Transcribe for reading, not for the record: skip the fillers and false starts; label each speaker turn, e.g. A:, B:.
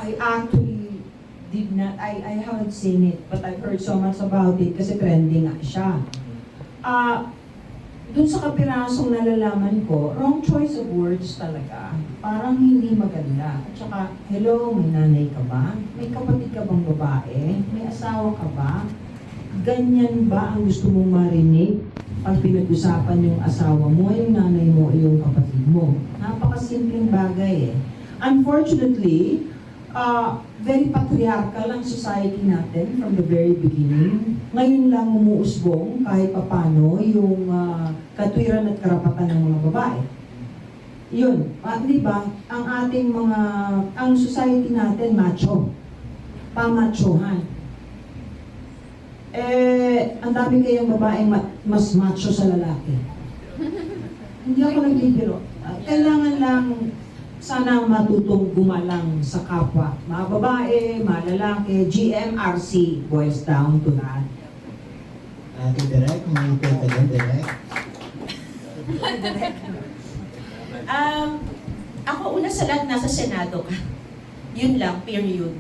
A: I actually did not, I haven't seen it, but I've heard so much about it kasi trending nga siya. Doon sa kapirasong nalalaman ko, wrong choice of words talaga. Parang hindi maganda. At saka, hello, may nanay ka ba? May kapatid ka bang babae? May asawa ka ba? Ganyan ba ang gusto mong marinig pag pinag-usapan yung asawa mo, yung nanay mo, yung kapatid mo? Napakasimpleng bagay eh. Unfortunately, very patriarchal ang society natin from the very beginning. Ngayon lang umuusbong kahit papano yung katwiran at karapatan ng mga babae. Yun, di ba? Ang ating ang society natin macho. Pamachohan. Ang dami kayong babaeng mas macho sa lalaki. Hindi ako nagbibiro. Kailangan lang sana matutong gumalang sa kapwa. Mga babae, mga lalaki, GMRC boils down to that.
B: Ate Direk, may kwenta din, Direk.
C: Ako una sa lahat nasa Senado ka. Yun lang, period.